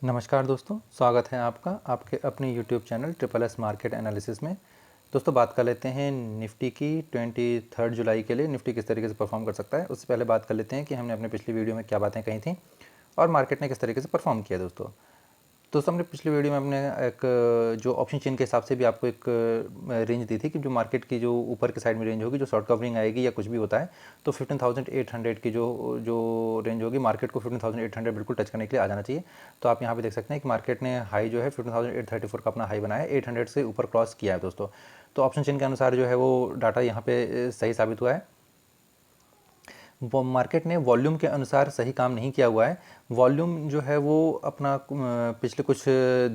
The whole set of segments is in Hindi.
नमस्कार दोस्तों, स्वागत है आपका आपके अपने YouTube channel triple S market analysis में। दोस्तों बात कर लेते हैं निफ्टी की 23 जुलाई के लिए निफ्टी किस तरीके से परफॉर्म कर सकता है। उससे पहले बात कर लेते हैं कि हमने अपने पिछली वीडियो में क्या बातें कही थी और मार्केट ने किस तरीके से परफॉर्म किया। दोस्तों हमने पिछली वीडियो में अपने एक जो ऑप्शन चेन के हिसाब से भी आपको एक रेंज दी थी कि जो मार्केट की जो ऊपर की साइड में रेंज होगी, जो शॉर्ट कवरिंग आएगी या कुछ भी होता है, तो 15,800 की जो जो रेंज होगी, मार्केट को 15,800 बिल्कुल टच करने के लिए आ जाना चाहिए। तो आप यहाँ पे देख सकते हैं कि मार्केट ने हाई जो है 15,834 का अपना हाई बनाया, 800 से ऊपर क्रॉस किया है दोस्तों। तो ऑप्शन चेन के अनुसार जो है वो डाटा यहाँ पे सही साबित हुआ है। वो मार्केट ने वॉल्यूम के अनुसार सही काम नहीं किया हुआ है। वॉल्यूम जो है वो अपना पिछले कुछ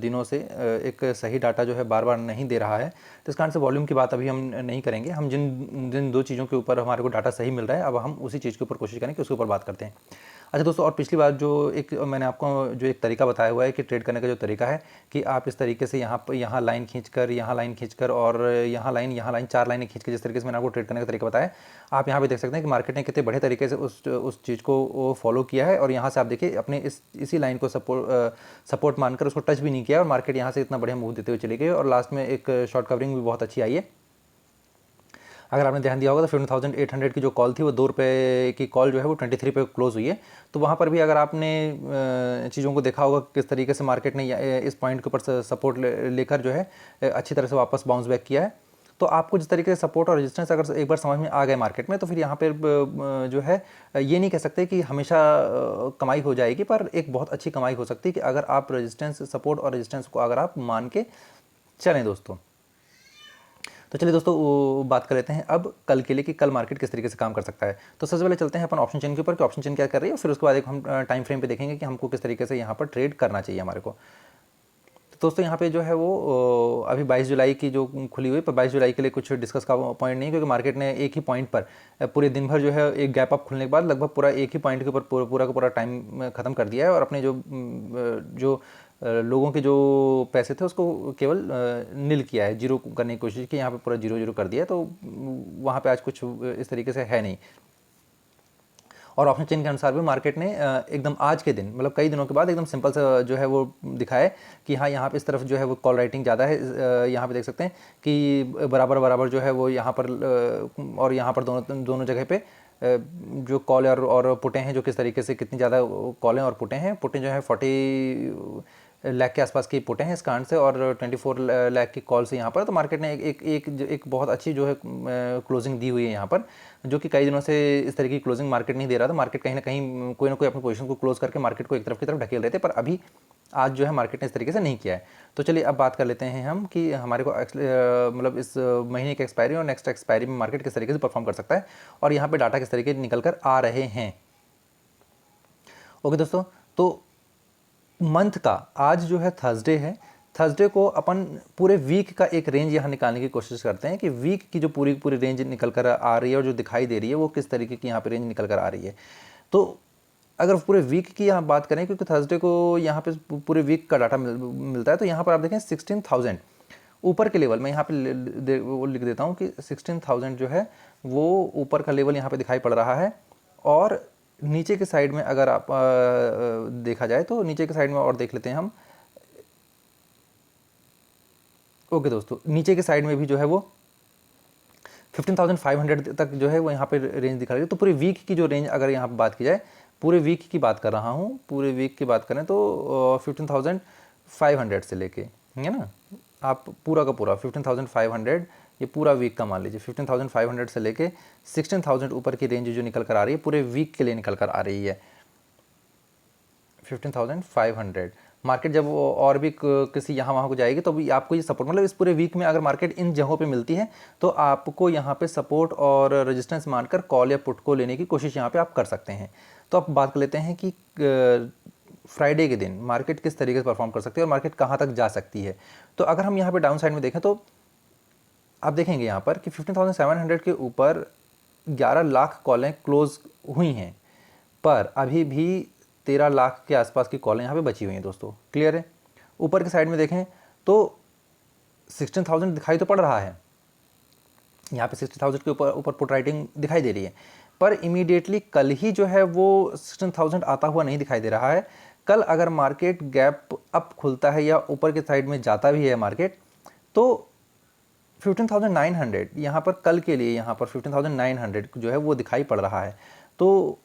दिनों से एक सही डाटा जो है बार बार नहीं दे रहा है। तो इस कारण से वॉल्यूम की बात अभी हम नहीं करेंगे। हम जिन जिन दो चीज़ों के ऊपर हमारे को डाटा सही मिल रहा है, अब हम उसी चीज़ के ऊपर कोशिश करें कि उसके ऊपर बात करते हैं। अच्छा दोस्तों, और पिछली बार जो एक मैंने आपको जो एक तरीका बताया हुआ है कि ट्रेड करने का जो तरीका है कि आप इस तरीके से यहाँ लाइन खींचकर, यहाँ लाइन खींचकर और यहाँ लाइन 4 लाइनें खींच के, जिस तरीके से मैंने आपको ट्रेड करने का तरीका बताया, आप यहाँ पे देख सकते हैं कि मार्केट ने कितने बढ़िया तरीके से उस चीज़ को फॉलो किया है। और यहाँ से आप देखिए अपने इसी लाइन को सपोर्ट मानकर उसको टच भी नहीं किया और मार्केट यहाँ से इतना बढ़िया मूव देते हुए चली गई और लास्ट में एक शॉर्ट कवरिंग भी बहुत अच्छी आई है। अगर आपने ध्यान दिया होगा तो 15,800 की जो कॉल थी वो ₹2 की कॉल जो है वो 23 पे क्लोज हुई है। तो वहाँ पर भी अगर आपने चीज़ों को देखा होगा किस तरीके से मार्केट ने इस पॉइंट के ऊपर सपोर्ट लेकर जो है अच्छी तरह से वापस बाउंस बैक किया है। तो आपको जिस तरीके से सपोर्ट और रेजिस्टेंस अगर एक बार समझ में आ गए मार्केट में, तो फिर यहाँ पर जो है ये नहीं कह सकते कि हमेशा कमाई हो जाएगी, पर एक बहुत अच्छी कमाई हो सकती है कि अगर आप रेजिस्टेंस, सपोर्ट और रेजिस्टेंस को अगर आप मान के चलें दोस्तों। तो चलिए दोस्तों वो बात कर लेते हैं अब कल के लिए कि कल मार्केट किस तरीके से काम कर सकता है। तो सबसे पहले चलते हैं अपन ऑप्शन चेन के ऊपर कि ऑप्शन चेन क्या कर रही है, फिर उसके बाद एक हम टाइम फ्रेम पे देखेंगे कि हमको किस तरीके से यहाँ पर ट्रेड करना चाहिए हमारे को। तो दोस्तों यहाँ पे जो है वो अभी 22 जुलाई की जो खुली हुई, पर 22 जुलाई के लिए कुछ डिस्कस का पॉइंट नहीं, क्योंकि मार्केट ने एक ही पॉइंट पर पूरे दिन भर जो है एक गैप अप खुलने के बाद लगभग पूरा एक ही पॉइंट के ऊपर पूरा का पूरा टाइम खत्म कर दिया है और अपने जो लोगों के जो पैसे थे उसको केवल नील किया है, जीरो करने की कोशिश की, यहाँ पे पूरा जीरो कर दिया है। तो वहाँ पे आज कुछ इस तरीके से है नहीं। और ऑप्शन चेन के अनुसार भी मार्केट ने एकदम आज के दिन, मतलब कई दिनों के बाद एकदम सिंपल सा जो है वो दिखाया कि हाँ यहाँ पे इस तरफ जो है वो कॉल राइटिंग ज़्यादा है। यहाँ पे देख सकते हैं कि बराबर जो है वो यहाँ पर और यहाँ पर दोनों जगह पे जो कॉल और पुटें हैं, जो किस तरीके से कितनी ज़्यादा कॉलें और पुटें हैं। पुटें जो है 40 लाख के आसपास की पुटें हैं इस कारण से, और 24 लाख की कॉल से यहाँ पर। तो मार्केट ने एक बहुत अच्छी जो है क्लोजिंग दी हुई है यहाँ पर, जो कि कई दिनों से इस तरह की क्लोजिंग मार्केट नहीं दे रहा था। मार्केट कहीं ना कहीं कोई ना कोई अपनी पोजीशन को क्लोज करके मार्केट को एक तरफ की तरफ ढकेल रहे थे, पर अभी आज जो है मार्केट ने इस तरीके से नहीं किया है। तो चलिए अब बात कर लेते हैं हम कि हमारे को मतलब इस महीने की एक्सपायरी और नेक्स्ट एक्सपायरी में मार्केट किस तरीके से परफॉर्म कर सकता है और यहाँ पे डाटा किस तरीके से निकल कर आ रहे हैं। ओके दोस्तों, तो मंथ का आज जो है थर्सडे है। थर्सडे को अपन पूरे वीक का एक रेंज यहाँ निकालने की कोशिश करते हैं कि वीक की जो पूरी रेंज निकल कर आ रही है और जो दिखाई दे रही है वो किस तरीके की यहाँ पे रेंज निकल कर आ रही है। तो अगर पूरे वीक की यहाँ बात करें, क्योंकि थर्सडे को यहाँ पे पूरे वीक का डाटा मिलता है, तो यहाँ पर आप देखें 16,000 ऊपर के लेवल में यहाँ पे वो लिख देता हूँ कि 16,000 जो है वो ऊपर का लेवल यहाँ पे दिखाई पड़ रहा है। और नीचे के साइड में अगर आप देखा जाए तो नीचे के साइड में और देख लेते हैं हम। ओके दोस्तों, नीचे के साइड में भी जो है वो 15,500 तक जो है वो यहाँ पे रेंज दिखा रही है। तो पूरे वीक की जो रेंज अगर यहाँ पर बात की जाए, पूरे वीक की बात कर रहा हूँ, पूरे वीक की बात करें तो 15,500 से लेके, है ना, आप पूरा का पूरा 15,500 ये पूरा वीक का मान लीजिए, 15,500 से लेके 16,000 ऊपर की रेंज जो निकल कर आ रही है पूरे वीक के लिए निकल कर आ रही है 15,500। मार्केट जब और भी किसी यहाँ वहाँ को जाएगी तो भी आपको ये सपोर्ट, मतलब इस पूरे वीक में अगर मार्केट इन जगहों पे मिलती है तो आपको यहाँ पे सपोर्ट और रेजिस्टेंस मानकर कॉल या पुट को लेने की कोशिश यहाँ पे आप कर सकते हैं। तो आप बात कर लेते हैं कि फ्राइडे के दिन मार्केट किस तरीके से परफॉर्म कर सकती है और मार्केट कहाँ तक जा सकती है। तो अगर हम यहाँ पर डाउन साइड में देखें तो आप देखेंगे यहाँ पर कि 15,700 के ऊपर 11 लाख कॉलें क्लोज हुई हैं, पर अभी भी 13 लाख के आसपास की कॉलें यहाँ पे बची हुई हैं दोस्तों। क्लियर है? ऊपर की साइड में देखें तो 16,000 दिखाई तो पड़ रहा है, यहाँ पे 60,000 के ऊपर पुट राइटिंग दिखाई दे रही है, पर इमीडिएटली कल ही जो है वो 16,000 आता हुआ नहीं दिखाई दे रहा है। कल अगर मार्केट गैप अप खुलता है या ऊपर के साइड में जाता भी है मार्केट, तो 15,900 यहाँ पर कल के लिए यहाँ पर 15,900 जो है वो दिखाई पड़ रहा है। तो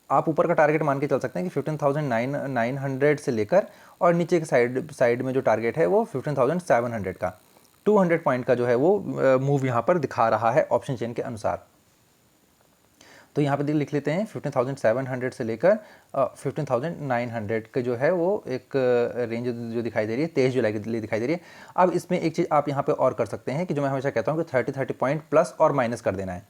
आप ऊपर का टारगेट मान के चल सकते हैं कि 15,900 से लेकर और नीचे के साइड में जो टारगेट है वो 15,700 का 200 पॉइंट का जो है वो मूव यहाँ पर दिखा रहा है ऑप्शन चेन के अनुसार। तो यहाँ पर लिख लेते हैं 15,700 से लेकर 15,900 के जो है वो एक रेंज जो दिखाई दे रही है 23 जुलाई के लिए दिखाई दे रही है। अब इसमें एक चीज़ आप यहाँ पे और कर सकते हैं कि जो मैं हमेशा कहता हूँ कि 30 पॉइंट प्लस और माइनस कर देना है।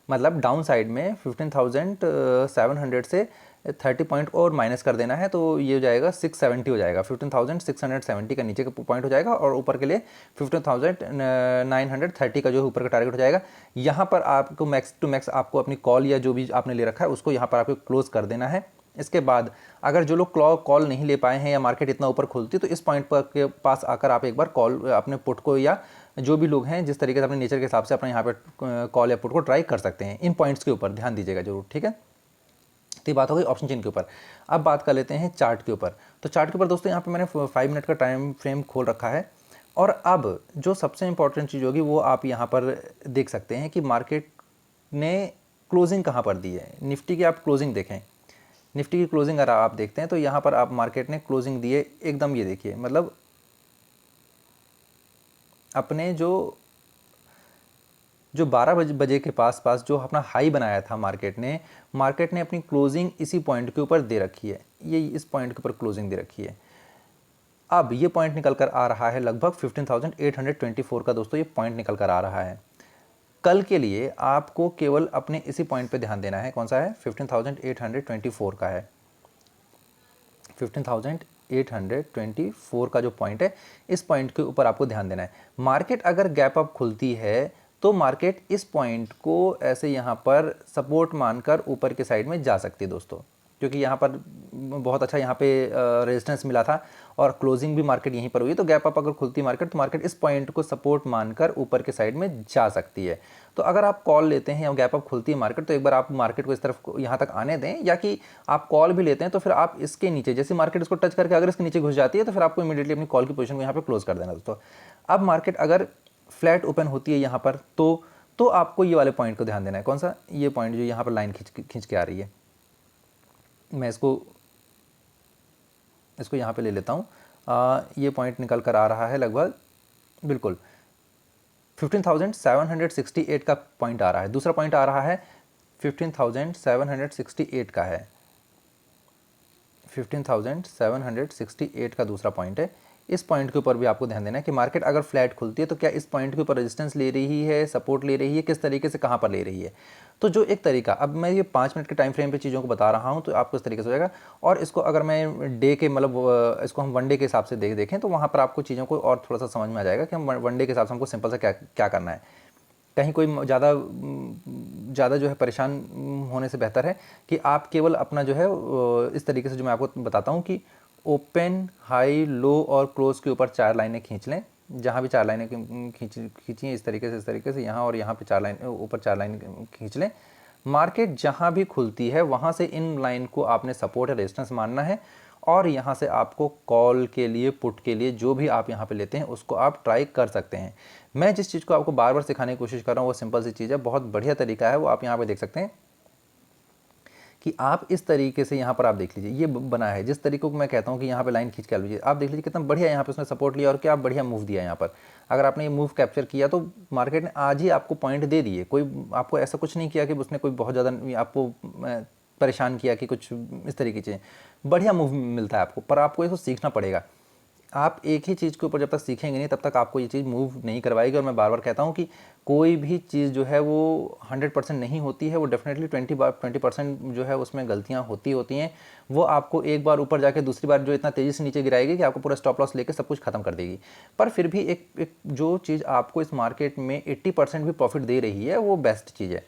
मतलब डाउन साइड में 15,700 से 30 पॉइंट और माइनस कर देना है, तो ये हो जाएगा 670 हो जाएगा, 15,670 का नीचे का पॉइंट हो जाएगा और ऊपर के लिए 15,930 का जो ऊपर का टारगेट हो जाएगा। यहाँ पर आपको मैक्स टू मैक्स आपको अपनी कॉल या जो भी आपने ले रखा है उसको यहाँ पर आपको क्लोज कर देना है। इसके बाद अगर जो लोग कॉल नहीं ले पाए हैं या मार्केट इतना ऊपर खुलती है तो इस पॉइंट पर के पास आकर आप एक बार कॉल अपने पुट को या जो भी लोग हैं जिस तरीके से अपने नेचर के हिसाब से अपने यहाँ पे कॉल या पुट को ट्राई कर सकते हैं। इन पॉइंट्स के ऊपर ध्यान दीजिएगा जरूर, ठीक है। तो ये बात हो गई ऑप्शन चेन के ऊपर। अब बात कर लेते हैं चार्ट के ऊपर। तो चार्ट के ऊपर दोस्तों यहाँ पे मैंने 5 मिनट का टाइम फ्रेम खोल रखा है और अब जो सबसे इंपॉर्टेंट चीज़ होगी वो आप यहाँ पर देख सकते हैं कि मार्केट ने क्लोजिंग कहाँ पर दी है। निफ्टी की आप क्लोजिंग देखें, निफ्टी की क्लोजिंग अगर आप देखते हैं तो यहाँ पर आप मार्केट ने क्लोजिंग दी है एकदम, ये देखिए, मतलब अपने जो 12 बजे के पास जो अपना हाई बनाया था मार्केट ने अपनी क्लोजिंग इसी पॉइंट के ऊपर दे रखी है, ये इस पॉइंट के ऊपर क्लोजिंग दे रखी है। अब ये पॉइंट निकल कर आ रहा है लगभग 15,824 का दोस्तों, ये पॉइंट निकल कर आ रहा है। कल के लिए आपको केवल अपने इसी पॉइंट पे ध्यान देना है। कौन सा है? 15,824 का है। 15,824 का जो पॉइंट है, इस पॉइंट के ऊपर आपको ध्यान देना है। मार्केट अगर गैप अप खुलती है तो मार्केट इस पॉइंट को ऐसे यहाँ पर सपोर्ट मानकर ऊपर के साइड में जा सकती है दोस्तों, क्योंकि यहाँ पर बहुत अच्छा यहाँ पे रेजिस्टेंस मिला था और क्लोजिंग भी मार्केट यहीं पर हुई। तो गैप अप अगर खुलती मार्केट तो मार्केट इस पॉइंट को सपोर्ट मानकर ऊपर के साइड में जा सकती है। तो अगर आप कॉल लेते हैं या गैप अप खुलती है मार्केट तो एक बार आप मार्केट को इस तरफ यहाँ तक आने दें, या कि आप कॉल भी लेते हैं तो फिर आप इसके नीचे, जैसे मार्केट इसको टच करके अगर इसके नीचे घुस जाती है तो फिर आपको इमीडिएटली अपनी कॉल की पोजीशन को यहाँ पे क्लोज कर देना दोस्तों। अब मार्केट अगर फ्लैट ओपन होती है यहाँ पर तो आपको ये वाले पॉइंट को ध्यान देना है। कौन सा? ये पॉइंट जो यहाँ पर लाइन खींच के आ रही है। मैं इसको यहाँ पे ले लेता हूँ। ये पॉइंट निकल कर आ रहा है लगभग बिल्कुल 15,768 का पॉइंट आ रहा है। दूसरा पॉइंट आ रहा है 15,768 का है। 15,768 का दूसरा पॉइंट है। इस पॉइंट के ऊपर भी आपको ध्यान देना है कि मार्केट अगर फ्लैट खुलती है तो क्या इस पॉइंट के ऊपर रेजिस्टेंस ले रही है, सपोर्ट ले रही है, किस तरीके से कहाँ पर ले रही है। तो जो एक तरीका, अब मैं ये 5 मिनट के टाइम फ्रेम पे चीज़ों को बता रहा हूँ तो आपको इस तरीके से हो जाएगा। और इसको अगर मैं डे के मतलब इसको हम 1 डे के हिसाब से देखें तो वहाँ पर आपको चीज़ों को और थोड़ा सा समझ में आ जाएगा कि हम 1 डे के हिसाब से हमको सिंपल सा क्या करना है। कहीं कोई ज़्यादा जो है परेशान होने से बेहतर है कि आप केवल अपना जो है इस तरीके से जो मैं आपको बताता हूँ कि ओपन, हाई, लो और क्लोज के ऊपर 4 लाइनें खींच लें। जहाँ भी 4 लाइनें खींची हैं इस तरीके से यहाँ और यहाँ पे 4 लाइन ऊपर 4 लाइन खींच लें। मार्केट जहाँ भी खुलती है वहाँ से इन लाइन को आपने सपोर्ट या रेजिस्टेंस मानना है और यहाँ से आपको कॉल के लिए, पुट के लिए जो भी आप यहाँ पे लेते हैं उसको आप ट्राई कर सकते हैं। मैं जिस चीज़ को आपको बार बार सिखाने की कोशिश कर रहा हूँ वो सिंपल सी चीज़ है, बहुत बढ़िया तरीका है वो। आप यहाँ पे देख सकते हैं कि आप इस तरीके से यहाँ पर आप देख लीजिए, ये बना है जिस तरीके को मैं कहता हूँ कि यहाँ पे लाइन खींच के लीजिए। आप देख लीजिए कितना बढ़िया यहाँ पे उसने सपोर्ट लिया और क्या बढ़िया मूव दिया यहाँ पर। अगर आपने ये मूव कैप्चर किया तो मार्केट ने आज ही आपको पॉइंट दे दिए। कोई आपको ऐसा कुछ नहीं किया कि उसने कोई बहुत ज़्यादा आपको परेशान किया कि कुछ इस तरीके से। बढ़िया मूव मिलता है आपको, पर आपको इसको सीखना पड़ेगा। आप एक ही चीज़ के ऊपर जब तक सीखेंगे नहीं तब तक आपको ये चीज़ मूव नहीं करवाएगी। और मैं बार बार कहता हूँ कि कोई भी चीज़ जो है वो 100% नहीं होती है, वो डेफिनेटली 20% जो है उसमें गलतियाँ होती हैं। वो आपको एक बार ऊपर जाके दूसरी बार जो इतना तेज़ी से नीचे गिराएगी कि आपको पूरा स्टॉप लॉस लेके सब कुछ खत्म कर देगी। पर फिर भी एक जो चीज़ आपको इस मार्केट में 80% भी प्रॉफिट दे रही है वो बेस्ट चीज़ है।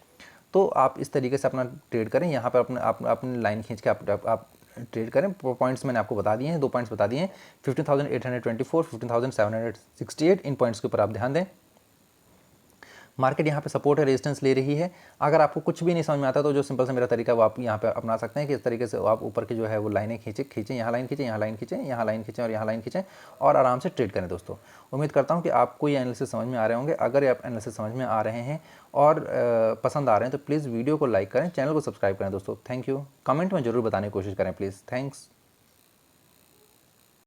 तो आप इस तरीके से अपना ट्रेड करें। यहाँ पर अपनी लाइन खींच के आप ट्रेड करें। पॉइंट्स मैंने आपको बता दिए हैं, 2 पॉइंट्स बता दिए हैं, 15,824, 15,768। इन पॉइंट्स के ऊपर आप ध्यान दें। मार्केट यहाँ पे सपोर्ट है, रेजिस्टेंस ले रही है। अगर आपको कुछ भी नहीं समझ में आता तो जो सिंपल सा मेरा तरीका है वो आप यहाँ पे अपना सकते हैं कि इस तरीके से आप ऊपर की जो है वो लाइनें खींचें, यहाँ लाइन खींचें, यहाँ लाइन खींचें, यहाँ लाइन खींचें और यहाँ लाइन खींचें और आराम से ट्रेड करें। दोस्तों उम्मीद करता हूँ कि आपको ये एनालिसिस समझ में आ रहे होंगे। अगर आप एनालिसिस समझ में आ रहे हैं और पसंद आ रहे हैं तो प्लीज़ वीडियो को लाइक करें, चैनल को सब्सक्राइब करें। दोस्तों थैंक यू। कमेंट में ज़रूर बताने की कोशिश करें प्लीज़। थैंक्स।